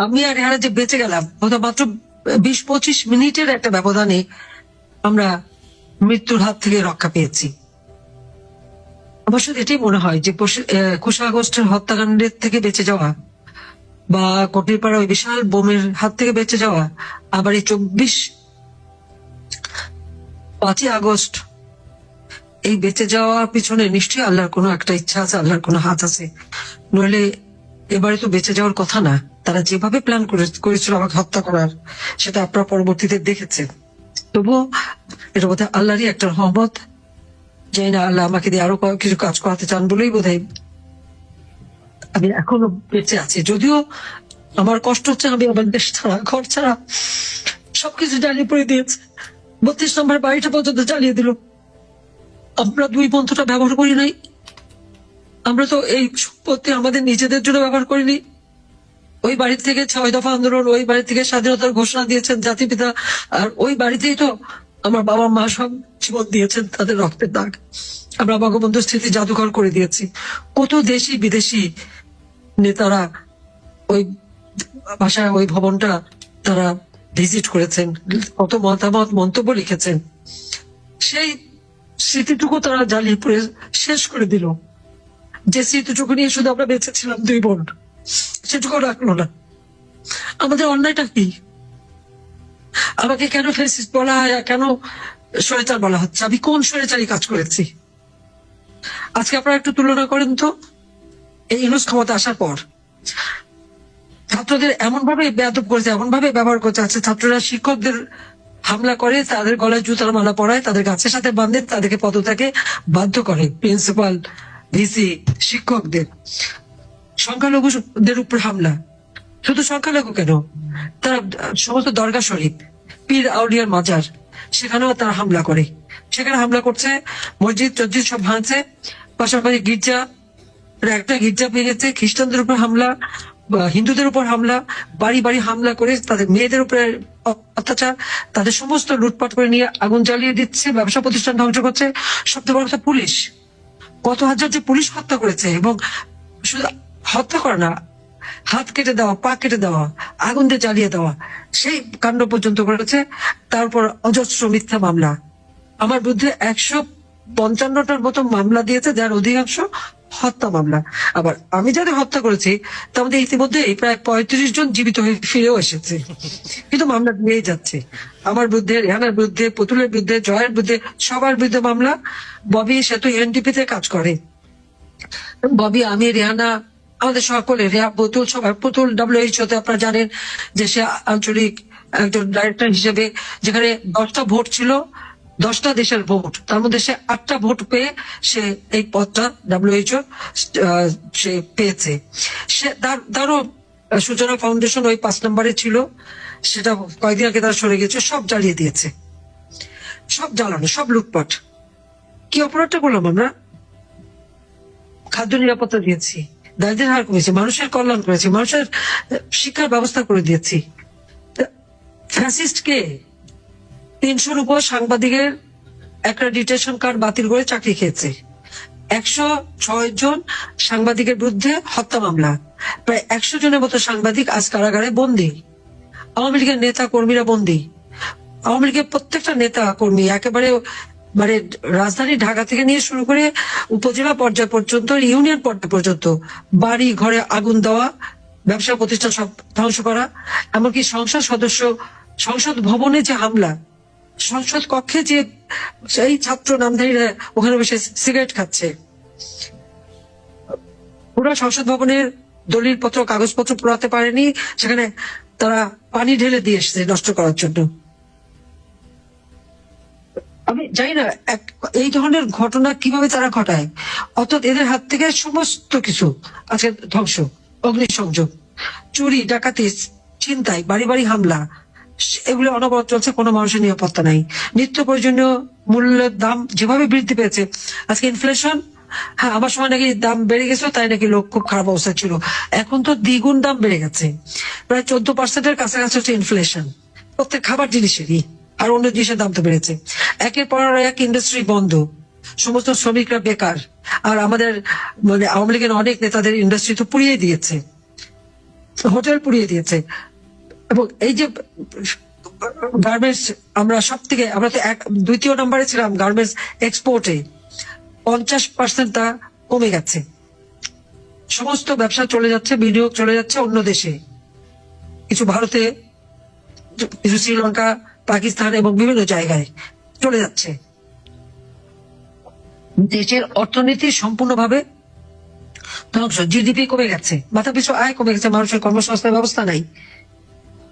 আমি আর এরা যে বেঁচে গেলাম, মাত্র 20-25 মিনিটের একটা ব্যবধানে আমরা মৃত্যুর হাত থেকে রক্ষা পেয়েছি। আমার শুধু এটাই মনে হয় যে 21 আগস্টের হত্যাকাণ্ডের থেকে বেঁচে যাওয়া, বা কটিরপাড়া ওই বিশাল বোমের হাত থেকে বেঁচে যাওয়া, আবার এই 5ই আগস্ট এই বেঁচে যাওয়ার পিছনে নিশ্চয়ই আল্লাহর কোনো একটা ইচ্ছা আছে, আল্লাহর কোনো হাত আছে। নইলে এবারে তো বেঁচে যাওয়ার কথা না। তারা যেভাবে প্ল্যান করেছিল আমাকে হত্যা করার, সেটা আপনারা পরবর্তীতে দেখেছেন। তবুও এটা বোধহয় আল্লাহরই একটা রহমত। জানি না আল্লাহ আমাকে দিয়ে আরো কিছু কাজ করাতে চান বলেই বোধহয় আমি এখনো বেঁচে আছি। যদিও আমার কষ্ট হচ্ছে, আমি আমার দেশ ছাড়া, ঘর ছাড়া সবকিছু জ্বালিয়ে পড়ে দিয়েছে। 32 নম্বর বাড়িটা পর্যন্ত জ্বালিয়ে দিল। আমরা দুই বন্ধুটা ব্যবহার করি নাই। আমরা তো এই সম্পত্তি আমাদের নিজেদের জন্য ব্যবহার করিনি। ওই বাড়ি থেকে 6 দফা আন্দোলন, ওই বাড়ি থেকে স্বাধীনতার ঘোষণা দিয়েছেন জাতিপিতা, আর ওই বাড়িতেই তো আমার বাবা মা সব জীবন দিয়েছেন, তাদের রক্তের দাগ। আমরা বঙ্গবন্ধু স্মৃতি জাদুঘর করে দিয়েছি। কত দেশি বিদেশি নেতারা ওই ভাষায় ওই ভবনটা তারা ভিজিট করেছেন, কত মতামত মন্তব্য লিখেছেন। সেই স্মৃতিটুকু তারা জ্বালিয়ে পুড়ে শেষ করে দিল। যে স্মৃতিটুকু নিয়ে শুধু আমরা বেঁচে ছিলাম দুই বোন, সেটুকু রাখলো না। আমাদের অন্যায়টা কি? আমাকে কেন ফ্যাসিস্ট বলা হয়, কেন স্বৈরাচার বলা হচ্ছে? আমি কোন স্বৈরাচারী কাজ করেছি? আজকে আপনারা একটু তুলনা করেন তো, এই ইউনূস ক্ষমতা আসার পর ছাত্রদের এমন ভাবে বেয়াদব করেছে, এমন ভাবে ব্যবহার করছে। আছে ছাত্ররা শিক্ষকদের হামলা করে, তাদের গলায় জুতার মালা পরায়, তাদের গাছের সাথে বাঁধে, তাদেরকে পদত্যাগে বাধ্য করে। প্রিন্সিপাল, ভিসি, শিক্ষকদের। সংখ্যালঘুদের উপর হামলা। শুধু সংখ্যালঘু কেন, তারা সমস্ত দরগা শরীফ, পীর আউলিয়ার মাজার, সেখানেও তারা হামলা করে। সেখানে হামলা করছে, মসজিদ টসজিদ সব ভাঙছে, পাশাপাশি গির্জা, একটা গির্জা ভেঙেছে। খ্রিস্টানদের উপর হামলা, হিন্দুদের উপর হামলা, বাড়ি বাড়ি হামলা করে তাদের মেয়েদের উপরে অত্যাচার, তাদের সমস্ত লুটপাট করে নিয়ে আগুন জ্বালিয়ে দিচ্ছে, ব্যবসা প্রতিষ্ঠান ধ্বংস করছে। সবচেয়ে বড় কথা, পুলিশ কত হাজার যে পুলিশ হত্যা করেছে, এবং শুধু হত্যা করে না, হাত কেটে দেওয়া, পা কেটে দেওয়া, আগুন দিয়ে জ্বালিয়ে দেওয়া, সেই কাণ্ড পর্যন্ত করেছে। তারপর অজস্র মিথ্যা মামলা। আমার বিরুদ্ধে 155টার মতো মামলা দিয়েছে, যার অধিকাংশ হত্যা মামলা। আবার আমি যাদের হত্যা করেছি তার মধ্যে ইতিমধ্যে প্রায় 35 জন জীবিত হয়ে ফিরেও এসেছে, কিন্তু মামলা নিয়েই যাচ্ছে। আমার বিরুদ্ধে, রেহানার বিরুদ্ধে, পুতুলের বিরুদ্ধে, জয়ের বিরুদ্ধে, সবার বিরুদ্ধে মামলা। ববি সে তো এনডিপি তে কাজ করে। ববি, আমি, রেহানা, আমাদের সকলে, পুতুল, সবার, পুতুল WHO তে আপনারা জানেন যে সে আঞ্চলিক একজন ডাইরেক্টর হিসেবে, যেখানে 10টা ভোট ছিল, 10টা দেশের ভোট, তার মধ্যে সে 8টা ভোট পেয়ে সে এই পদটা WHO সে পেয়েছে। সে তারও সূচনা ফাউন্ডেশন ওই 5 নম্বরে ছিল, সেটা কয়েকদিন আগে তারা সরে গেছে। সব জ্বালিয়ে দিয়েছে, সব জ্বালানো, সব লুটপাট। কি অপরাধটা করলাম আমরা? খাদ্য নিরাপত্তা দিয়েছি, দারিদ্রের হার কমেছে, মানুষের কল্যাণ করেছি, মানুষের শিক্ষার ব্যবস্থা করে দিয়েছি। ফ্যাসিস্ট কে? 300-র উপর সাংবাদিকের অ্যাক্রেডিটেশন কার্ড বাতিল করে চাকরি খেয়েছে। 106 জন সাংবাদিকের বিরুদ্ধে হত্যা মামলা। প্রায় 100 জনের মতো সাংবাদিক আজ কারাগারে বন্দী। আওয়ামী লীগের নেতা কর্মীরা বন্দী। আওয়ামী লীগের প্রত্যেকটা নেতা কর্মী, একেবারে মানে রাজধানী ঢাকা থেকে নিয়ে শুরু করে উপজেলা পর্যায় পর্যন্ত, ইউনিয়ন পর্যায় পর্যন্ত বাড়ি ঘরে আগুন দেওয়া, ব্যবসা প্রতিষ্ঠান সব ধ্বংস করা, এমনকি সংসদ ভবনে যে হামলা, সংসদ কক্ষে যে সেই ছাত্র নামধারীরা ওখানে বসে সিগারেট খাচ্ছে, পুরো সংসদ ভবনের দলিল পত্র, কাগজপত্র পোড়াতে পারেনি, সেখানে তারা পানি ঢেলে দিয়ে এসেছে নষ্ট করার জন্য। আমি জানি না এই ধরনের ঘটনা কিভাবে তারা ঘটায়। অর্থাৎ এদের হাত থেকে সমস্ত কিছু আজকে ধ্বংস, অগ্নিসংযোগ, চুরি, ডাকাতি, ছিনতাই, বাড়ি বাড়ি হামলা, এগুলো অনবরত চলছে। কোনো মানুষের নিরাপত্তা নাই। নিত্য প্রয়োজনীয় মূল্যের দাম যেভাবে বৃদ্ধি পেয়েছে, আজকে ইনফ্লেশন, হ্যাঁ আমার সময় নাকি দাম বেড়ে গেছে, তাই নাকি লোক খুব খারাপ অবস্থা ছিল, এখন তো দ্বিগুণ দাম বেড়ে গেছে। প্রায় 14% কাছাকাছি হচ্ছে ইনফ্লেশন, প্রত্যেক খাবার জিনিসেরই। আর অন্য জিনিসের দাম তো বেড়েছে। একের পর এক ইন্ডাস্ট্রি বন্ধ, সমস্ত শ্রমিকরা বেকার। আর আমাদের মানে আওয়ামী লীগের অনেক নেতাদের ইন্ডাস্ট্রি তো পুড়িয়ে দিয়েছে। হোটেল পুড়িয়ে দিয়েছে। এবং এই যে গার্মেন্টস, আমরা তো দ্বিতীয় নম্বরে ছিলাম গার্মেন্টস এক্সপোর্টে, 50% তা কমে গেছে। সমস্ত ব্যবসা চলে যাচ্ছে, বিনিয়োগ চলে যাচ্ছে অন্য দেশে, কিছু ভারতে, কিছু শ্রীলঙ্কা, পাকিস্তান এবং বিভিন্ন জায়গায় চলে যাচ্ছে। দেশের অর্থনীতি সম্পূর্ণভাবে ধ্বংস, জিডিপি কমে গেছে, মাথা পিছু আয় কমে গেছে, মানুষের কর্মসংস্থান ব্যবস্থা নাই।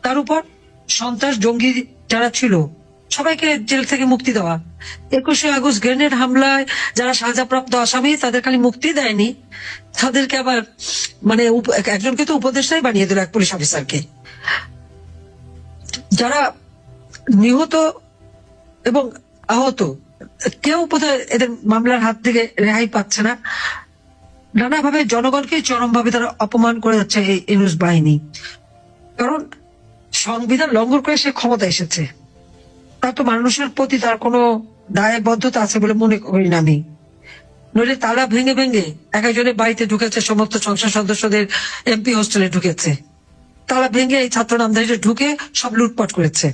তার উপর সন্ত্রাস জঙ্গি যারা ছিল সবাইকে জেল থেকে মুক্তি দেওয়া। 21শে আগস্ট গ্রেনেড হামলায় যারা সাজাপ্রাপ্ত আসামি তাদের খালি মুক্তি দেয়নি, তাদেরকে আবার মানে একজনকে তো উপদেষ্টাই বানিয়ে দিল, এক পুলিশ অফিসারকে। যারা নিহত এবং আহত, কেউ বোধহয় এদের মামলার হাত থেকে রেহাই পাচ্ছে না। নানাভাবে জনগণকে চরমভাবে তারা অপমান করে যাচ্ছে এই ইউনূস বাহিনী। কারণ সংবিধান লঙ্ঘন করে সে ক্ষমতা এসেছে, তার তো মানুষের প্রতি তার কোনো দায়বদ্ধতা আছে বলে মনে করি না আমি। নইলে তালা ভেঙে ভেঙে এক একজনের বাড়িতে ঢুকেছে, সমস্ত সংসদ সদস্যদের এমপি হোস্টেলে ঢুকেছে, তালা ভেঙে এই ছাত্র নামধারীরা ঢুকে সব লুটপাট করেছে।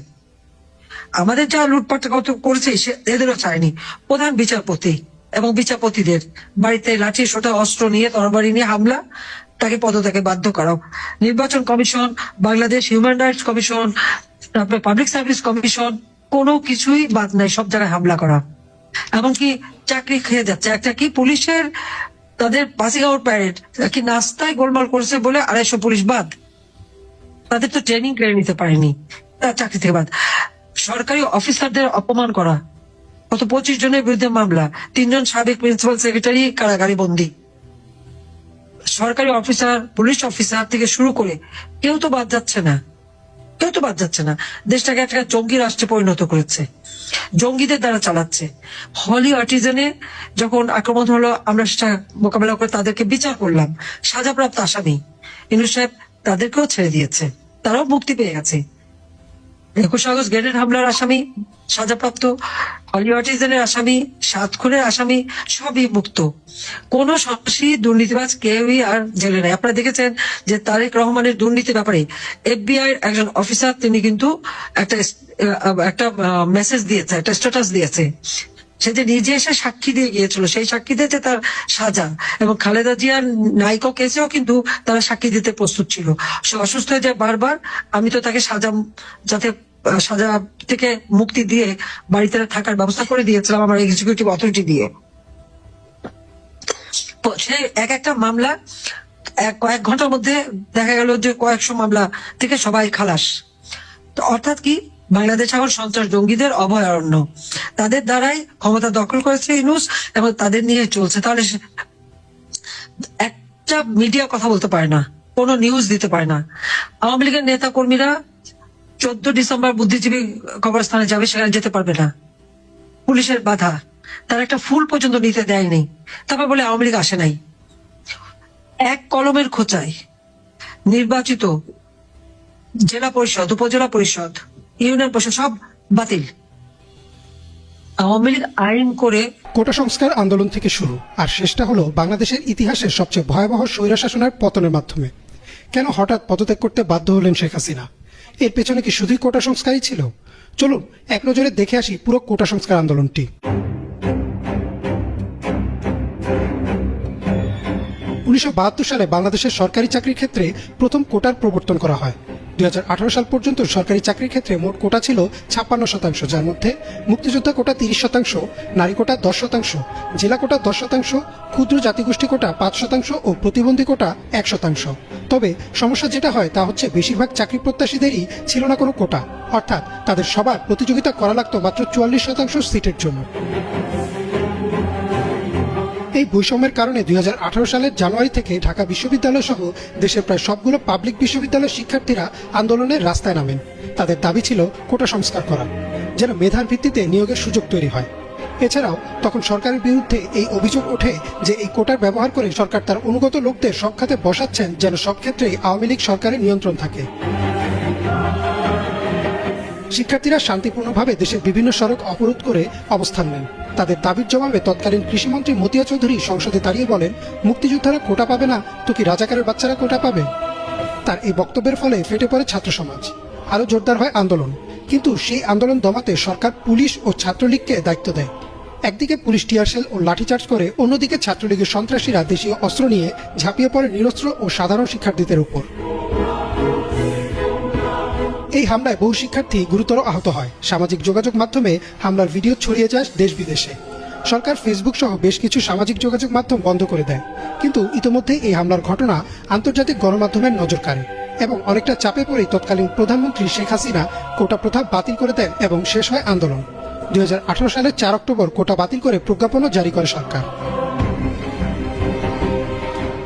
আমাদের যা লুটপাট করেছে এদেরও চায়নি। প্রধান বিচারপতি এবং বিচারপতিদের বাড়িতে লাঠি সোটা অস্ত্র নিয়ে, তরবারি নিয়ে হামলা, তাকে পদত্যাগে বাধ্য করাও। নির্বাচন commission, Bangladesh human rights commission, তারপরে পাবলিক সার্ভিস কমিশন, কোনো কিছুই বাদ নাই, সব জায়গায় হামলা করা। এমনকি চাকরি খেয়ে যাচ্ছে। একটা কি পুলিশের তাদের পাসিং আউট প্যারেড কি নাস্তায় গোলমাল করেছে বলে 250 পুলিশ বাদ, তাদের তো ট্রেনিং কেড়ে নিতে পারেনি, তার চাকরি থেকে বাদ। সরকারি অফিসারদের অপমান করা, কত 25 জনের বিরুদ্ধে মামলা, 3 জন সাবেক প্রিন্সিপাল সেক্রেটারি কারাগারে বন্দী। সরকারি অফিসার, পুলিশ অফিসার থেকে শুরু করে কেউ তো বাদ যাচ্ছে না, কেউ তো বাদ যাচ্ছে না। দেশটাকে একটা জঙ্গি রাষ্ট্রে পরিণত করেছে, জঙ্গিদের দ্বারা চালাচ্ছে। হলি আর্টিজানে যখন আক্রমণ হলো, আমরা সেটা মোকাবেলা করে তাদেরকে বিচার করলাম, সাজাপ্রাপ্ত আসামি ইউনূস সাহেব তাদেরকেও ছেড়ে দিয়েছে, তারাও মুক্তি পেয়ে গেছে। 21 আগস্ট গ্রেনেড হামলার আসামি সাজাপ্রাপ্ত, হলি আর্টিজানের আসামি, 7 খুনের আসামি সবই মুক্ত। কোন সন্ত্রাসী দুর্নীতিবাজ কেউই আর জেলে নাই। আপনারা দেখেছেন যে তারেক রহমানের দুর্নীতির ব্যাপারে FBI এর একজন অফিসার, তিনি কিন্তু একটা মেসেজ দিয়েছে, একটা স্ট্যাটাস দিয়েছে। সে যে নিজে এসে সাক্ষী দিয়ে গিয়েছিল, সেই সাক্ষী দিয়েছে তার সাজা। এবং খালেদা জিয়ার নাইকো কেসেও কিন্তু তারা সাক্ষী দিতে প্রস্তুত ছিল। সে অসুস্থ হয়ে যায় বারবার, আমি তো তাকে সাজা থেকে মুক্তি দিয়ে বাড়িতে থাকার ব্যবস্থা করে দিয়েছিলাম আমার এক্সিকিউটিভ অথরিটি দিয়ে। সে একটা মামলা কয়েক ঘন্টার মধ্যে দেখা গেল যে কয়েকশো মামলা থেকে সবাই খালাস। তো অর্থাৎ কি, বাংলাদেশ এখন সন্ত্রাস জঙ্গিদের অভয়ারণ্য, তাদের দ্বারাই ক্ষমতা দখল করেছে ইউনূস এবং তাদের নিয়ে চলছে। তাহলে একটা মিডিয়া কথা বলতে পারে না, কোনো নিউজ দিতে পারে না। আওয়ামী লীগের নেতা কর্মীরা 14 ডিসেম্বর বুদ্ধিজীবী কবরস্থানে যাবে, সেখানে যেতে পারবে না, পুলিশের বাধা, তার একটা ফুল পর্যন্ত নিতে দেয়নি। তারপর বলে আওয়ামী লীগ আসে নাই। এক কলমের খোঁচায় নির্বাচিত জেলা পরিষদ, উপজেলা পরিষদ, ইউনিয়ন পরিষদ সব বাতিল। আওয়ামী লীগ আইন করে কোটা সংস্কার আন্দোলন থেকে শুরু, আর শেষটা হলো বাংলাদেশের ইতিহাসের সবচেয়ে ভয়াবহ স্বৈরশাসনের পতনের মাধ্যমে। কেন হঠাৎ পদত্যাগ করতে বাধ্য হলেন শেখ হাসিনা? এর পেছনে কি শুধুই কোটা সংস্কারই ছিল? চলুন এক নজরে দেখে আসি পুরো কোটা সংস্কার আন্দোলনটি। 1972 সালে বাংলাদেশের সরকারি চাকরির ক্ষেত্রে প্রথম কোটার প্রবর্তন করা হয়। 2018 সাল পর্যন্ত সরকারি চাকরির ক্ষেত্রে মোট কোটা ছিল 56%, যার মধ্যে মুক্তিযোদ্ধা কোটা 30%, নারী কোটা 10%, জেলা কোটা 10%, ক্ষুদ্র জাতিগোষ্ঠী কোটা 5% ও প্রতিবন্ধী কোটা 1%। তবে সমস্যা যেটা হয় তা হচ্ছে বেশিরভাগ চাকরি প্রত্যাশীদেরই ছিল না কোনো কোটা, অর্থাৎ তাদের সবার প্রতিযোগিতা করা লাগতো মাত্র 44% সিটের জন্য। এই বৈষম্যের কারণে 2018 সালের জানুয়ারি থেকে ঢাকা বিশ্ববিদ্যালয় সহ দেশের প্রায় সবগুলো পাবলিক বিশ্ববিদ্যালয়ের শিক্ষার্থীরা আন্দোলনের রাস্তায় নামেন। তাদের দাবি ছিল কোটা সংস্কার করা, যেন মেধার ভিত্তিতে নিয়োগের সুযোগ তৈরি হয়। এছাড়াও তখন সরকারের বিরুদ্ধে এই অভিযোগ ওঠে যে এই কোটার ব্যবহার করে সরকার তার অনুগত লোকদের সব খাতে বসাচ্ছেন, যেন সব ক্ষেত্রেই আওয়ামী লীগ সরকারের নিয়ন্ত্রণ থাকে। শিক্ষার্থীরা শান্তিপূর্ণভাবে দেশের বিভিন্ন সড়ক অবরোধ করে অবস্থান নেন। তাদের দাবির জবাবে তৎকালীন কৃষিমন্ত্রী মতিয়া চৌধুরী সংসদে দাঁড়িয়ে বলেন, মুক্তিযোদ্ধারা কোটা পাবে না তো কি রাজাকারের বাচ্চারা কোটা পাবে? তার এই বক্তব্যের ফলে ফেটে পড়ে ছাত্র সমাজ, আরো জোরদার হয় আন্দোলন। কিন্তু সেই আন্দোলন দমাতে সরকার পুলিশ ও ছাত্রলীগকে দায়িত্ব দেয়। একদিকে পুলিশ টিয়ারশেল ও লাঠিচার্জ করে, অন্যদিকে ছাত্রলীগের সন্ত্রাসীরা দেশীয় অস্ত্র নিয়ে ঝাঁপিয়ে পড়ে নিরস্ত্র ও সাধারণ শিক্ষার্থীদের উপর। এই হামলায় বহু শিক্ষার্থী গুরুতর আহত হয়। সামাজিক যোগাযোগ মাধ্যমে হামলার ভিডিও ছড়িয়ে যায় দেশ বিদেশে। সরকার ফেসবুক সহ বেশ কিছু সামাজিক যোগাযোগ মাধ্যম বন্ধ করে দেয়, কিন্তু ইতোমধ্যেই এই হামলার ঘটনা আন্তর্জাতিক গণমাধ্যমের নজর কাড়ে এবং অনেকটা চাপে পড়ে তৎকালীন প্রধানমন্ত্রী শেখ হাসিনা কোটা প্রথা বাতিল করে দেন এবং শেষ হয় আন্দোলন। 2018 সালের 4 অক্টোবর কোটা বাতিল করে প্রজ্ঞাপনও জারি করে সরকার।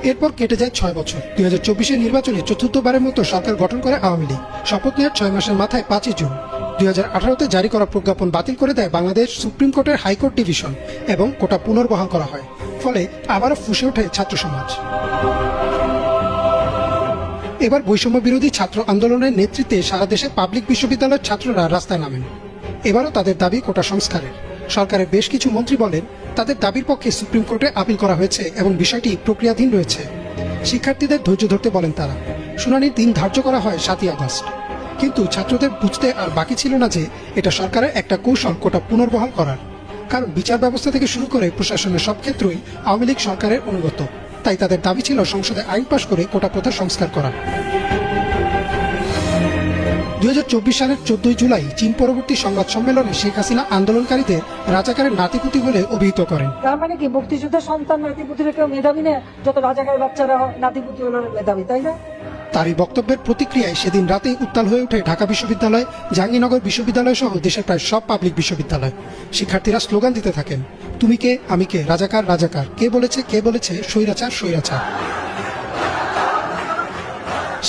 এরপর কেটে যায় 6 বছর। 2024-এর নির্বাচনে চতুর্থবারের মতো সরকার গঠন করে আওয়ামী লীগ। শপথ নেওয়ার 6 মাসের মাথায় 5 জুন 2018-তে জারি করা প্রজ্ঞাপন বাতিল করে দেয় বাংলাদেশ সুপ্রিম কোর্টের হাইকোর্ট ডিভিশন এবং কোটা পুনর্বহাল করা হয়। ফলে আবারও ফুঁসে ওঠে ছাত্র সমাজ। এবার বৈষম্য বিরোধী ছাত্র আন্দোলনের নেতৃত্বে সারা দেশে পাবলিক বিশ্ববিদ্যালয়ের ছাত্ররা রাস্তায় নামেন। এবারও তাদের দাবি কোটা সংস্কারের। সরকারের বেশ কিছু মন্ত্রী বলেন তাদের দাবির পক্ষে সুপ্রিম কোর্টে আপিল করা হয়েছে এবং বিষয়টি প্রক্রিয়াধীন রয়েছে। শিক্ষার্থীদের ধৈর্য ধরতে বলেন তারা। শুনানির দিন ধার্য করা হয় 7 আগস্ট। কিন্তু ছাত্রদের বুঝতে আর বাকি ছিল না যে এটা সরকারের একটা কৌশল কোটা পুনর্বহাল করার। কারণ বিচার ব্যবস্থা থেকে শুরু করে প্রশাসনের সব ক্ষেত্রেই আওয়ামী লীগ সরকারের অনুগত। তাই তাদের দাবি ছিল সংসদে আইন পাশ করে কোটা প্রথা সংস্কার করা। 2024 সালের 14 জুলাই চীন পরবর্তী সংবাদ সম্মেলনে শেখ হাসিনা আন্দোলনকারীদের রাজাকারের নাতিপুতি বলে অভিহিত করেন। তার মানে কি মুক্তিযুদ্ধের সন্তান নাতিপুতিরা কেউ মেধাবী না? যত রাজাকার বাচ্চারা নাতিপুতি হলো মেধাবী, তাই না? তার এই বক্তব্যের প্রতিক্রিয়ায় সেদিন রাতেই উত্তাল হয়ে ওঠে ঢাকা বিশ্ববিদ্যালয়, জাহাঙ্গীরনগর বিশ্ববিদ্যালয় সহ দেশের প্রায় সব পাবলিক বিশ্ববিদ্যালয়। শিক্ষার্থীরা স্লোগান দিতে থাকেন, তুমি কে আমি কে, রাজাকার রাজাকার, কে বলেছে স্বৈরাচার স্বৈরাচার।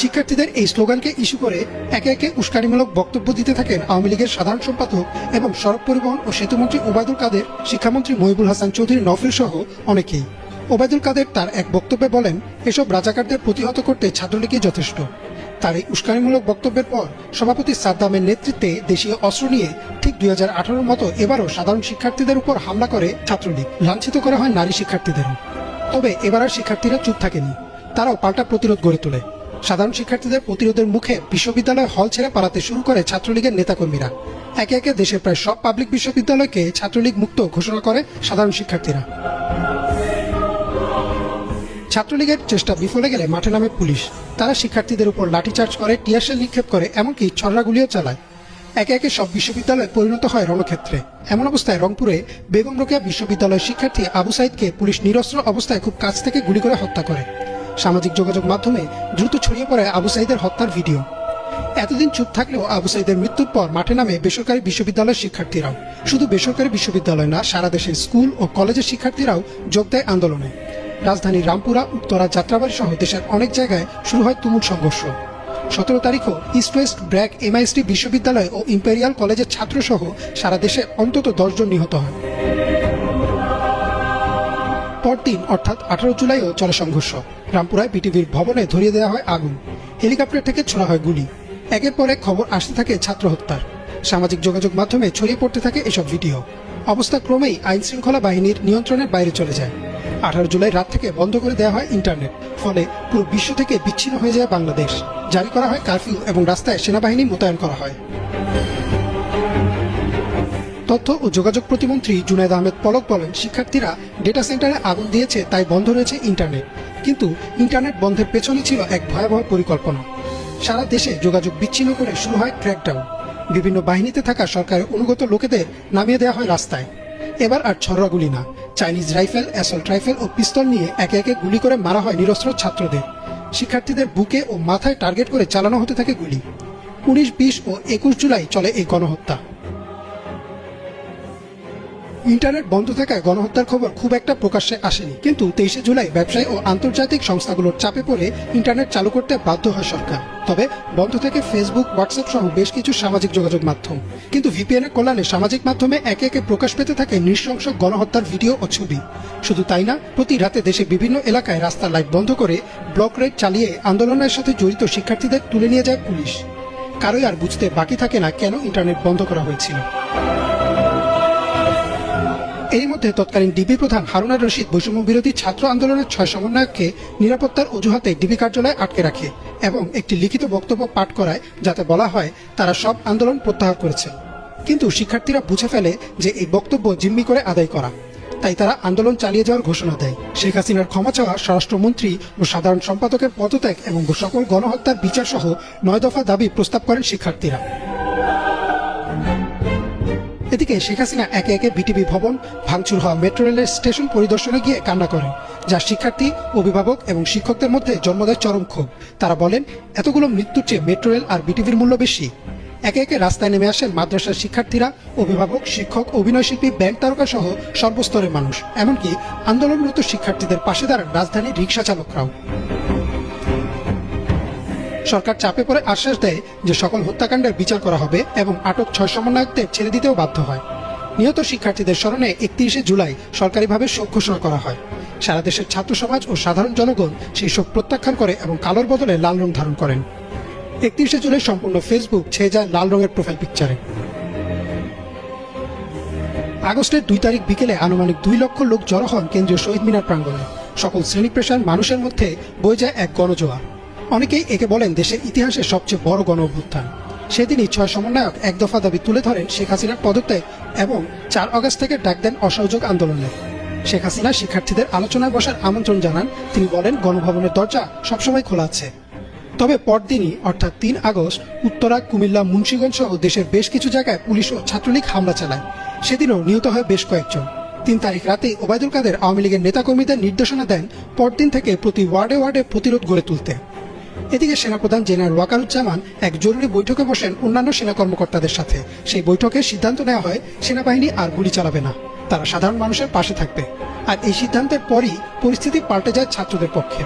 শিক্ষার্থীদের এই স্লোগানকে ইস্যু করে একে একে উস্কানিমূলক বক্তব্য দিতে থাকেন আওয়ামী লীগের সাধারণ সম্পাদক এবং সড়ক পরিবহন ও সেতুমন্ত্রী ওবায়দুল কাদের, শিক্ষামন্ত্রী মহিবুল হাসান চৌধুরী নফিল সহ অনেকেই। ওবায়দুল কাদের তার এক বক্তব্যে বলেন, এসব রাজাকারদের প্রতিহত করতে ছাত্রলীগই যথেষ্ট। তার এই উস্কানিমূলক বক্তব্যের পর সভাপতি সাদ্দামের নেতৃত্বে দেশীয় অস্ত্র নিয়ে ঠিক 2018-র মতো এবারও সাধারণ শিক্ষার্থীদের উপর হামলা করে ছাত্রলীগ। লাঞ্ছিত করা হয় নারী শিক্ষার্থীদেরও। তবে এবার আর শিক্ষার্থীরা চুপ থাকেনি, তারাও পাল্টা প্রতিরোধ গড়ে তোলে। সাধারণ শিক্ষার্থীদের প্রতিরোধের মুখে বিশ্ববিদ্যালয় হল ছেড়ে পালাতে শুরু করে ছাত্রলীগের নেতাকর্মীরা। একে একে দেশের প্রায় সব পাবলিক বিশ্ববিদ্যালয়কে ছাত্রলীগ মুক্ত ঘোষণা করে সাধারণ শিক্ষার্থীরা। ছাত্রলীগের চেষ্টা বিফলে গেলে মাঠে নামে পুলিশ। তারা শিক্ষার্থীদের উপর লাঠিচার্জ করে, টিয়ারশেল নিক্ষেপ করে, এমনকি ছড়াগুলিও চালায়। একে একে সব বিশ্ববিদ্যালয় পরিণত হয় রণক্ষেত্রে। এমন অবস্থায় রংপুরে বেগম রোকেয়া বিশ্ববিদ্যালয়ের শিক্ষার্থী আবু সাইদকে পুলিশ নিরস্ত্র অবস্থায় খুব কাছ থেকে গুলি করে হত্যা করে। সামাজিক যোগাযোগ মাধ্যমে দ্রুত ছড়িয়ে পড়ে আবু সাইদের হত্যার ভিডিও। এতদিন চুপ থাকলেও আবু সাইদের মৃত্যুর পর মাঠে নামে বেসরকারি বিশ্ববিদ্যালয়ের শিক্ষার্থীরাও। শুধু বেসরকারি বিশ্ববিদ্যালয় না, সারা দেশের স্কুল ও কলেজের শিক্ষার্থীরাও যোগ দেয় আন্দোলনে। রাজধানী রামপুরা, উত্তরা, যাত্রাবাড়ি সহ দেশের অনেক জায়গায় শুরু হয় তুমুল সংঘর্ষ। 17 তারিখও ইস্ট ওয়েস্ট, ব্র্যাক, এমআইএসটি বিশ্ববিদ্যালয় ও ইম্পেরিয়াল কলেজের ছাত্র সহ সারা দেশে অন্তত 10 জন নিহত হয়। পরদিন অর্থাৎ 18 জুলাইও চলে সংঘর্ষ। রামপুরায় বিটিভির ভবনে ধরিয়ে দেওয়া হয় আগুন, হেলিকপ্টার থেকে ছোড়া হয় গুলি। একের পর এক খবর আসতে থাকে ছাত্র হত্যার। সামাজিক যোগাযোগ মাধ্যমে ছড়িয়ে পড়তে থাকে এসব ভিডিও। অবস্থা ক্রমেই আইন শৃঙ্খলা বাহিনীর নিয়ন্ত্রণের বাইরে চলে যায়। 18 জুলাই রাত থেকে বন্ধ করে দেওয়া হয় ইন্টারনেট। ফলে পুরো বিশ্ব থেকে বিচ্ছিন্ন হয়ে যায় বাংলাদেশ। জারি করা হয় কারফিউ এবং রাস্তায় সেনাবাহিনী মোতায়েন করা হয়। তথ্য ও যোগাযোগ প্রতিমন্ত্রী জুনায়েদ আহমেদ পলক বলেন, শিক্ষার্থীরা ডেটা সেন্টারে আগুন দিয়েছে, তাই বন্ধ রয়েছে ইন্টারনেট। কিন্তু ইন্টারনেট বন্ধের পেছনে ছিল এক ভয়াবহ পরিকল্পনা। সারা দেশে যোগাযোগ বিচ্ছিন্ন করে শুরু হয় ক্র্যাকডাউন। বিভিন্ন বাহিনীতে থাকা সরকারের অনুগত লোকেদের নামিয়ে দেওয়া হয় রাস্তায়। এবার আর ছড়াগুলি না, চাইনিজ রাইফেল, অ্যাসল্ট রাইফেল ও পিস্তল নিয়ে একে একে গুলি করে মারা হয় নিরস্ত্র ছাত্রদের। শিক্ষার্থীদের বুকে ও মাথায় টার্গেট করে চালানো হতে থাকে গুলি। 19, 20 ও 21 জুলাই চলে এই গণহত্যা। ইন্টারনেট বন্ধ থাকায় গণহত্যার খবর খুব একটা প্রকাশ্যে আসেনি, কিন্তু 23 জুলাই ব্যবসায়ী ও আন্তর্জাতিক সংস্থাগুলোর চাপে পড়ে ইন্টারনেট চালু করতে বাধ্য হয় সরকার। তবে বন্ধ থাকে ফেসবুক, হোয়াটসঅ্যাপ সহ বেশ কিছু সামাজিক যোগাযোগ মাধ্যম। কিন্তু ভিপিএন এর কল্যাণে সামাজিক মাধ্যমে একে একে প্রকাশ পেতে থাকে নৃশংস গণহত্যার ভিডিও ও ছবি। শুধু তাই না, প্রতি রাতে দেশে বিভিন্ন এলাকায় রাস্তার লাইট বন্ধ করে ব্লক রেড চালিয়ে আন্দোলনের সাথে জড়িত শিক্ষার্থীদের তুলে নিয়ে যায় পুলিশ। কারোই আর বুঝতে বাকি থাকে না কেন ইন্টারনেট বন্ধ করা হয়েছিল। এর মধ্যে তৎকালীন ডিবি প্রধান হারুন রশিদ বৈষম্য বিরোধী ছাত্র আন্দোলনের 6 সমন্বয়ককে নিরাপত্তার অজুহাতে ডিবি কার্যালয়ে আটকে রাখে এবং একটি লিখিত বক্তব্য পাঠ করায়, যাতে বলা হয় তারা সব আন্দোলন প্রত্যাহার করেছে। কিন্তু শিক্ষার্থীরা বুঝে ফেলে যে এই বক্তব্য জিম্মি করে আদায় করা, তাই তারা আন্দোলন চালিয়ে যাওয়ার ঘোষণা দেয়। শেখ হাসিনার ক্ষমা চাওয়া, স্বরাষ্ট্রমন্ত্রী ও সাধারণ সম্পাদকের পদত্যাগ এবং সকল গণহত্যার বিচার সহ 9 দফা দাবি প্রস্তাব করেন শিক্ষার্থীরা। এদিকে শেখ হাসিনা একে একে বিটিভি ভবন, ভাঙচুর হওয়া মেট্রো রেলের স্টেশন পরিদর্শনে গিয়ে কান্না করেন, যা শিক্ষার্থী, অভিভাবক এবং শিক্ষকদের মধ্যে জন্ম দেয় চরম ক্ষোভ। তারা বলেন, এতগুলো মৃত্যুর চেয়ে মেট্রো রেল আর বিটিভির মূল্য বেশি। একে একে রাস্তায় নেমে আসেন মাদ্রাসার শিক্ষার্থীরা, অভিভাবক, শিক্ষক, অভিনয়শিল্পী, ব্যাংক তারকা সহ সর্বস্তরের মানুষ। এমনকি আন্দোলনরত শিক্ষার্থীদের পাশে দাঁড়ান রাজধানীর রিকশা চালকরাও। সরকার চাপে পড়ে আশ্বাস দেয় যে সকল হত্যাকাণ্ডের বিচার করা হবে এবং আটক 6 সমন্বয়কদের ছেড়ে দিতেও বাধ্য হয়। নিহত শিক্ষার্থীদের স্মরণে 31শে জুলাই সরকারিভাবে শোক ঘোষণা করা হয়। সারা দেশের ছাত্র সমাজ ও সাধারণ জনগণ সেই শোক প্রত্যাখ্যান করে এবং কালোর বদলে লাল রং ধারণ করেন। 31শে জুলাই সম্পূর্ণ ফেসবুক ছেয়ে যায় লাল রঙের প্রোফাইল পিকচারে। আগস্টের 2 তারিখ বিকেলে আনুমানিক 2 লক্ষ লোক জড়ো হন কেন্দ্রীয় শহীদ মিনার প্রাঙ্গণে। সকল শ্রেণী পেশার মানুষের মধ্যে বয়ে যায় এক গণজোয়ার। অনেকেই একে বলেন দেশের ইতিহাসে সবচেয়ে বড় গণ অভ্যুত্থান। সেদিনই 6 সমন্বয়ক 1 দফা দাবি তুলে ধরেন শেখ হাসিনার পদত্যাগ এবং 4 আগস্ট থেকে ডাক দেন অসহযোগ আন্দোলনে। শেখ হাসিনা শিক্ষার্থীদের আলোচনায় বসার আমন্ত্রণ জানান। তিনি বলেন, গণভবনের দরজা সবসময় খোলা আছে। তবে পরদিনই অর্থাৎ 3 আগস্ট উত্তরা, কুমিল্লা, মুন্সিগঞ্জ সহ দেশের বেশ কিছু জায়গায় পুলিশ ও ছাত্রলীগ হামলা চালায়। সেদিনও নিহত হয় বেশ কয়েকজন। 3 তারিখ রাতে ওবায়দুল কাদের আওয়ামী লীগের নেতাকর্মীদের নির্দেশনা দেন পরদিন থেকে প্রতি ওয়ার্ডে ওয়ার্ডে প্রতিরোধ গড়ে তুলতে। এদিকে সেনাপ্রধান জেনারেল ওয়াকারুজ্জামান এক জরুরি বৈঠকে বসেন অন্যান্য সেনা কর্মকর্তাদের সাথে। সেই বৈঠকে সিদ্ধান্ত নেওয়া হয় সেনাবাহিনী আর গুলি চালাবে না, তারা সাধারণ মানুষের পাশে থাকবে। আর এই সিদ্ধান্তের পরই পরিস্থিতি পাল্টে যায় ছাত্রদের পক্ষে।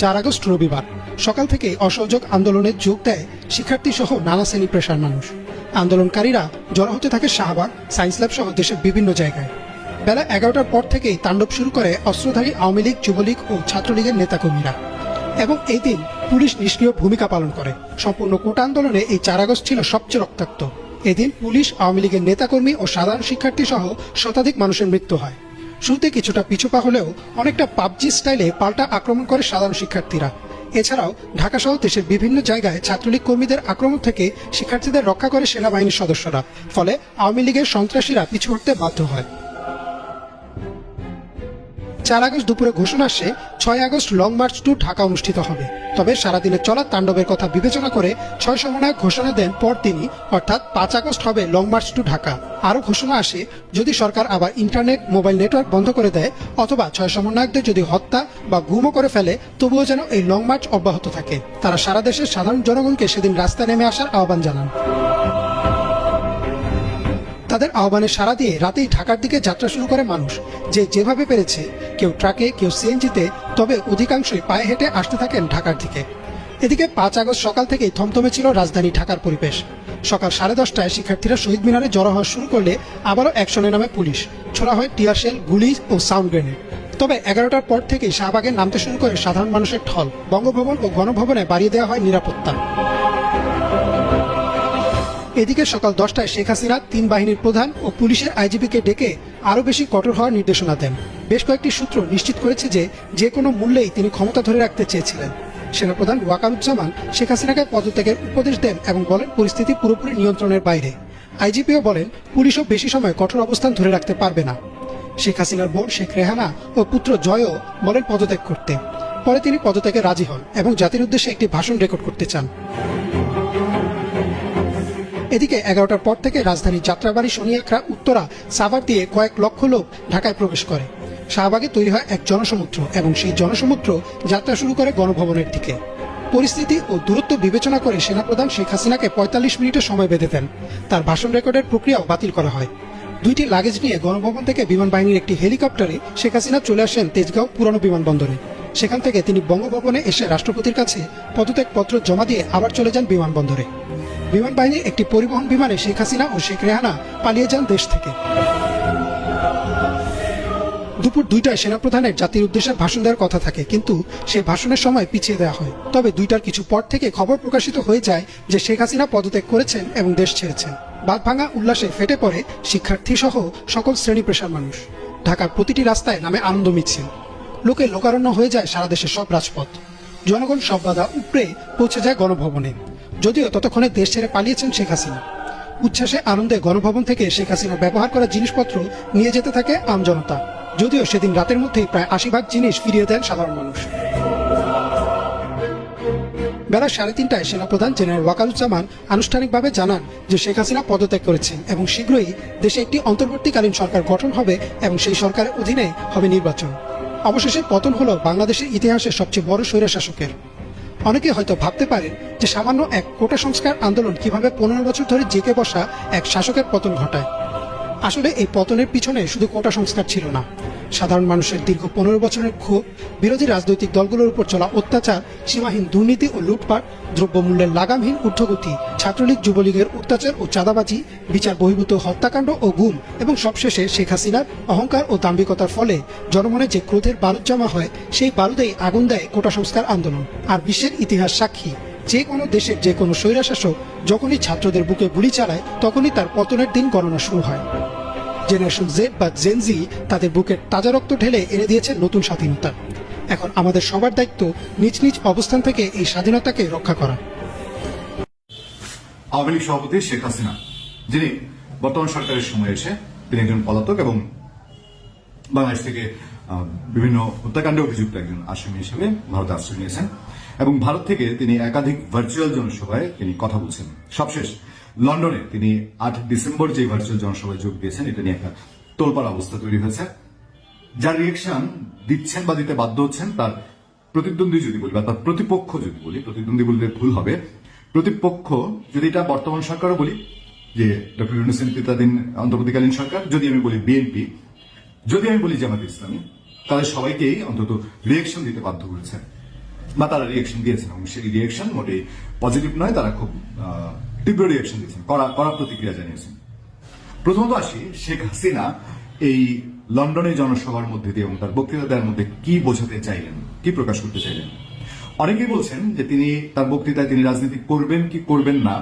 4 আগস্ট রবিবার সকাল থেকে অসহযোগ আন্দোলনে যোগ দেয় শিক্ষার্থী সহ নানা শ্রেণী পেশার মানুষ। আন্দোলনকারীরা জড়ো হতে থাকে শাহবাগ, সায়েন্স ল্যাব সহ দেশের বিভিন্ন জায়গায়। বেলা 11টার পর থেকেই তাণ্ডব শুরু করে অস্ত্রধারী আওয়ামী লীগ, যুবলীগ ও ছাত্রলীগের নেতাকর্মীরা, এবং এই দিন পুলিশ নিষ্ক্রিয় ভূমিকা পালন করে। সম্পূর্ণ কোটা আন্দোলনে এই 4 আগস্ট ছিল সবচেয়ে রক্তাক্ত। এদিন পুলিশ, আওয়ামী লীগের নেতাকর্মী ও সাধারণ শিক্ষার্থী সহ শতাধিক মানুষের মৃত্যু হয়। শুরুতে কিছুটা পিছুপা হলেও অনেকটা পাবজি স্টাইলে পাল্টা আক্রমণ করে সাধারণ শিক্ষার্থীরা। এছাড়াও ঢাকা সহ দেশের বিভিন্ন জায়গায় ছাত্রলীগ কর্মীদের আক্রমণ থেকে শিক্ষার্থীদের রক্ষা করে সেনাবাহিনীর সদস্যরা, ফলে আওয়ামী লীগের সন্ত্রাসীরা পিছু হটতে বাধ্য হয়। 4 আগস্ট দুপুরে ঘোষণা আসে 6 August long march to Dhaka অনুষ্ঠিত হবে। তবে সারাদিনে চলা তাণ্ডবের কথা বিবেচনা করে 6 সমন্বয়ক ঘোষণা দেন পরদিনই অর্থাৎ 5 আগস্ট হবে লং মার্চ টু ঢাকা। আরও ঘোষণা আসে, যদি সরকার আবার ইন্টারনেট, মোবাইল নেটওয়ার্ক বন্ধ করে দেয় অথবা 6 সমন্বয়কদের যদি হত্যা বা গুমও করে ফেলে, তবুও যেন এই লং মার্চ অব্যাহত থাকে। তারা সারা দেশের সাধারণ জনগণকে সেদিন রাস্তায় নেমে আসার আহ্বান জানান। তাদের আহ্বানে সাড়া দিয়ে রাতেই ঢাকার দিকে যাত্রা শুরু করে মানুষ, যে যেভাবে পেরেছে, কেউ ট্রাকে, কেউ সিএনজিতে, তবে অধিকাংশই পায়ে হেঁটে আসতে থাকেন ঢাকার দিকে। এদিকে 5 আগস্ট সকাল থেকেই থমথমে ছিল রাজধানী ঢাকার পরিবেশ। সকাল 10:30টায় শিক্ষার্থীরা শহীদ মিনারে জড়ো হওয়া শুরু করলে আবারও অ্যাকশনে নামে পুলিশ। ছোড়া হয় টিয়ার শেল, গুলি ও সাউন্ড গ্রেনেড। তবে 11টার পর থেকেই শাহবাগে নামতে শুরু করে সাধারণ মানুষের ঢল। বঙ্গভবন ও গণভবনে বাড়িয়ে দেওয়া হয় নিরাপত্তা। এদিকে সকাল 10টায় শেখ হাসিনা 3 বাহিনীর প্রধান ও পুলিশের আইজিপিকে ডেকে আরও বেশি কঠোর হওয়ার নির্দেশনা দেন। বেশ কয়েকটি সূত্র নিশ্চিত করেছে যে কোনো মূল্যেই তিনি ক্ষমতা ধরে রাখতে চেয়েছিলেন। সেনাপ্রধান ওয়াকারুজ্জামান শেখ হাসিনাকে পদত্যাগের উপদেশ দেন এবং বলেন পরিস্থিতি পুরোপুরি নিয়ন্ত্রণের বাইরে। আইজিপিও বলেন পুলিশও বেশি সময় কঠোর অবস্থান ধরে রাখতে পারবে না। শেখ হাসিনার বোন শেখ রেহানা ও পুত্র জয়ও বলেন পদত্যাগ করতে। পরে তিনি পদত্যাগে রাজি হন এবং জাতির উদ্দেশ্যে একটি ভাষণ রেকর্ড করতে চান। এদিকে 11টার পর থেকে রাজধানী যাত্রাবাড়ি, শনিয়াখড়া, উত্তরা, সাভার দিয়ে কয়েক লক্ষ লোক ঢাকায় প্রবেশ করে। শাহবাগে তৈরি হয় এক জনসমুদ্র এবং সেই জনসমুদ্র যাত্রা শুরু করে গণভবনের দিকে। পরিস্থিতি ও দূরত্ব বিবেচনা করে সেনাপ্রধান শেখ হাসিনাকে 45 মিনিটের সময় বেঁধে দেন। তার ভাষণ রেকর্ডের প্রক্রিয়াও বাতিল করা হয়। 2টি লাগেজ নিয়ে গণভবন থেকে বিমান বাহিনীর একটি হেলিকপ্টারে শেখ হাসিনা চলে আসেন তেজগাঁও পুরানো বিমানবন্দরে। সেখান থেকে তিনি বঙ্গভবনে এসে রাষ্ট্রপতির কাছে পদত্যাগপত্র জমা দিয়ে আবার চলে যান বিমানবন্দরে। বিমান বাহিনীর একটি পরিবহন বিমানে শেখ হাসিনা ও শেখ রেহানা পালিয়ে যান দেশ থেকে। দুপুর 2টায় সেনাপ্রধানের জাতির উদ্দেশ্যে ভাষণ দেওয়ার কথা থাকে, কিন্তু সেই ভাষণের সময় পিছিয়ে দেওয়া হয়। তবে 2টার কিছু পর থেকে খবর প্রকাশিত হয়ে যায় যে শেখ হাসিনা পদত্যাগ করেছেন এবং দেশ ছেড়েছেন। বাঁধভাঙা উল্লাসে ফেটে পড়ে শিক্ষার্থী সহ সকল শ্রেণী পেশার মানুষ। ঢাকার প্রতিটি রাস্তায় নামে আনন্দ মিছিল, লোকে লোকারণ্য হয়ে যায় সারা দেশের সব রাজপথ। জনগণ সব বাধা উপড়ে পৌঁছে যায় গণভবনে, যদিও ততক্ষণে দেশ ছেড়ে পালিয়েছেন শেখ হাসিনা। উচ্ছ্বাসে আনন্দে গণভবন থেকে শেখ হাসিনা ব্যবহার করা জিনিসপত্র নিয়ে যেতে থাকে আমজনতা, যদিও সেদিন রাতের মধ্যেই প্রায় 80% জিনিস ফিরিয়ে দেন সাধারণ মানুষ। বেলা 3:30টায় সেনাপ্রধান জেনারেল ওয়াকারুজ্জামান আনুষ্ঠানিকভাবে জানান যে শেখ হাসিনা পদত্যাগ করেছেন এবং শীঘ্রই দেশে একটি অন্তর্বর্তীকালীন সরকার গঠন হবে এবং সেই সরকারের অধীনে হবে নির্বাচন। অবশেষে পতন হলো বাংলাদেশের ইতিহাসের সবচেয়ে বড় স্বৈরশাসকের। অনেকে হয়তো ভাবতে পারেন যে সামান্য এক কোটা সংস্কার আন্দোলন কিভাবে 15 বছর ধরে জেঁকে বসা এক শাসকের পতন ঘটায়। আসলে এই পতনের পিছনে শুধু কোটা সংস্কার ছিল না, সাধারণ মানুষের দীর্ঘ 15 বছরের ক্ষোভ, বিরোধী রাজনৈতিক দলগুলোর উপর চলা অত্যাচার, সীমাহীন দুর্নীতি ও লুটপাট, দ্রব্যমূল্যের লাগামহীন ঊর্ধ্বগতি, ছাত্রলীগ যুবলীগের অত্যাচার ও চাঁদাবাজি, বিচার বহির্ভূত হত্যাকাণ্ড ও গুম, এবং সবশেষে শেখ হাসিনার অহংকার ও দাম্ভিকতার ফলে জনমনে যে ক্রোধের বারুদ জমা হয়, সেই বারুদেই আগুন দেয় কোটা সংস্কার আন্দোলন। আর বিশ্বের ইতিহাস সাক্ষী, যে কোনো দেশের যে কোনো স্বৈরশাসক যখনই ছাত্রদের বুকে গুলি চালায়, তখনই তার পতনের দিন গণনা শুরু হয়। জেনারেশন জেড বা জেনজি তাদের বুকের তাজা রক্ত ঢেলে এনে দিয়েছে নতুন স্বাধীনতা। এখন আমাদের সবার দায়িত্ব নিজ নিজ অবস্থান থেকে এই স্বাধীনতাকে রক্ষা করা। আওয়ামী লীগ সভাপতি শেখ হাসিনা, যিনি বর্তমান সরকারের সময় এসে তিনি একজন পলাতক এবং বাংলাদেশ থেকে বিভিন্ন হত্যাকাণ্ডে অভিযুক্ত একজন আসামি হিসেবে ভারতে আশ্রয় নিয়েছেন এবং ভারত থেকে তিনি একাধিক ভার্চুয়াল জনসভায় তিনি কথা বলছেন। সবশেষ লন্ডনে তিনি 8 ডিসেম্বর যে ভার্চুয়াল জনসভায় যোগ দিয়েছেন, এটা নিয়ে একটা তোলপাড় অবস্থা তৈরি হয়েছে। যার রিয়েকশন দিচ্ছেন বা দিতে বাধ্য হচ্ছেন তার প্রতিদ্বন্দ্বী যদি বলি বা তার প্রতিপক্ষ যদি বলি, প্রতিদ্বন্দ্বী বলতে ভুল হবে, প্রতিপক্ষ যদি এটা বর্তমান সরকারও বলি যে ডক্টর ইউনূস নেতৃত্বাধীন অন্তর্বর্তীকালীন সরকার, যদি আমি বলি বিএনপি, যদি আমি বলি জামাত ইসলামী, তাদের সবাইকেই অন্তত রিয়েকশন দিতে বাধ্য করেছেন বা তারা রিয়েকশন দিয়েছেন এবং সেই রিয়েকশন মোটেই পজিটিভ নয়, তারা খুব তীব্র রিয়েকশন দিয়েছেন, কড়া প্রতিক্রিয়া জানিয়েছেন। প্রথমত আসি শেখ হাসিনা এই লন্ডনে জনসভার মধ্যে দিয়ে এবং তার বক্তৃতা দেওয়ার মধ্যে কি বোঝাতে চাইলেন, কি প্রকাশ করতে চাইলেন। অনেকেই বলছেন যে তিনি তার বক্তৃতায় তিনি রাজনীতি করবেন কি করবেন না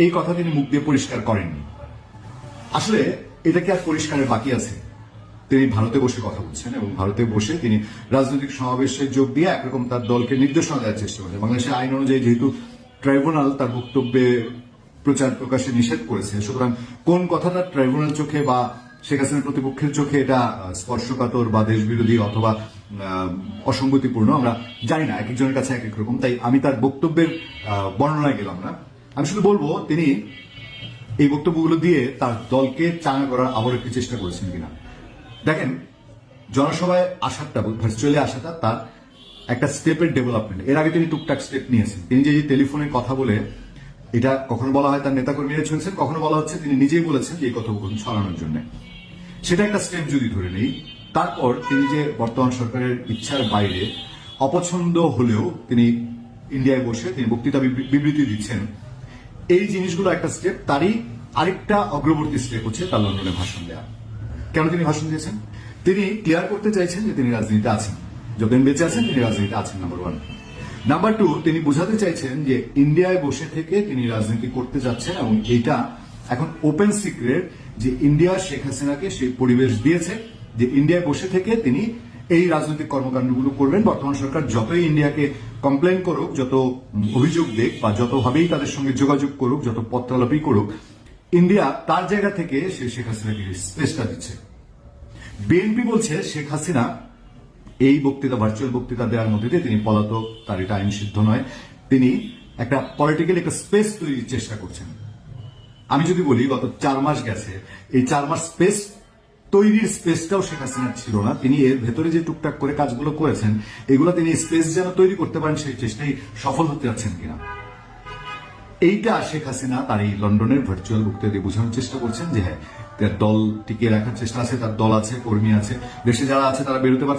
এই কথা তিনি মুখ দিয়ে পরিষ্কার করেননি। আসলে এটা কি আর পরিষ্কারের বাকি আছে? তিনি ভারতে বসে কথা বলছেন এবং ভারতে বসে তিনি রাজনৈতিক সমাবেশে যোগ দিয়ে একরকম তার দলকে নির্দেশনা দেওয়ার চেষ্টা করছেন। বাংলাদেশের আইন অনুযায়ী যেহেতু ট্রাইব্যুনাল তার বক্তব্যে প্রচার প্রকাশে নিষেধ করেছে, সুতরাং কোন কথাটা ট্রাইব্যুনাল চোখে বা শেখ হাসিনার প্রতিপক্ষের চোখে এটা স্পর্শকাতর বা দেশবিরোধী অথবা অসঙ্গতিপূর্ণ আমরা জানি না, এক একজনের কাছে এক এক রকম। তাই আমি তার বক্তব্যের বর্ণনায় গেলাম না, আমি শুধু বলবো তিনি এই বক্তব্যগুলো দিয়ে তার দলকে চাঙা করার আবার একটি চেষ্টা করেছেন কিনা। দেখেন, জনসভায় আসাটা, ভার্চুয়ালি আসাটা তার একটা স্টেপের ডেভেলপমেন্ট। এর আগে তিনি টুকটাক স্টেপ নিয়েছেন। তিনি যে টেলিফোনে কথা বলে, এটা কখনো বলা হয় তার নেতাকর্মীরা শুনছেন, কখনো বলা হচ্ছে তিনি নিজেই বলেছেন যে এই কথোপকথন ছড়ানোর জন্য। সেটা একটা স্টেপ যদি ধরে নেই, তারপর তিনি যে বর্তমান সরকারের ইচ্ছার বাইরে অপছন্দ হলেও তিনি ইন্ডিয়ায় বসে তিনি বক্তৃতা বিবৃতি দিচ্ছেন, এই জিনিসগুলো একটা স্টেপ। তারই আরেকটা অগ্রবর্তী স্টেপ হচ্ছে তার লন্ডনে ভাষণ দেওয়া। কেন তিনি ভাষণ দিয়েছেন? তিনি ক্লিয়ার করতে চাইছেন যে তিনি রাজনীতিতে আছেন, যতদিন বেঁচে আছেন তিনি রাজনীতিতে আছেন, নাম্বার 1। নাম্বার 2, তিনি বোঝাতে চাইছেন যে ইন্ডিয়ায় বসে থেকে তিনি রাজনীতি করতে যাচ্ছেন এবং এটা এখন ওপেন সিক্রেট যে ইন্ডিয়া শেখ হাসিনাকে সেই পরিবেশ দিয়েছে যে ইন্ডিয়ায় বসে থেকে তিনি এই রাজনৈতিক কর্মকাণ্ডগুলো করবেন। বর্তমান সরকার যতই ইন্ডিয়াকে কমপ্লেন করুক, যত অভিযোগ দেখ বা যতভাবেই তাদের সঙ্গে যোগাযোগ করুক, যত পত্রালাপি করুক, ইন্ডিয়া তার জায়গা থেকে সে শেখ হাসিনাকে স্পেসটা দিচ্ছে। বিএনপি বলছে শেখ হাসিনা এই বক্তৃতা, ভার্চুয়াল বক্তৃতা দেওয়ার মধ্যে দিয়ে তিনি পলাতক, তার এটা আইন সিদ্ধ নয়, তিনি একটা পলিটিক্যাল একটা স্পেস তৈরির চেষ্টা করছেন। আমি যদি বলি গত 4 মাস গেছে, এই 4 মাস স্পেস তৈরির স্পেসটাও শেখ হাসিনার ছিল না। তিনি এর ভেতরে যে টুকটাক করে কাজগুলো করেছেন, এগুলো তিনি স্পেস যেন তৈরি করতে পারেন সেই চেষ্টায় সফল হতে যাচ্ছেন কিনা, এইটা শেখ হাসিনা তার এই লন্ডনের ভার্চুয়াল বক্তৃতা দিয়ে বোঝানোর চেষ্টা করছেন যে হ্যাঁ, তার দল টিকিয়ে রাখার চেষ্টা আছে, তার দল আছে, কর্মী আছে, দেশে যারা আছে তারা বেরোতে পারছে।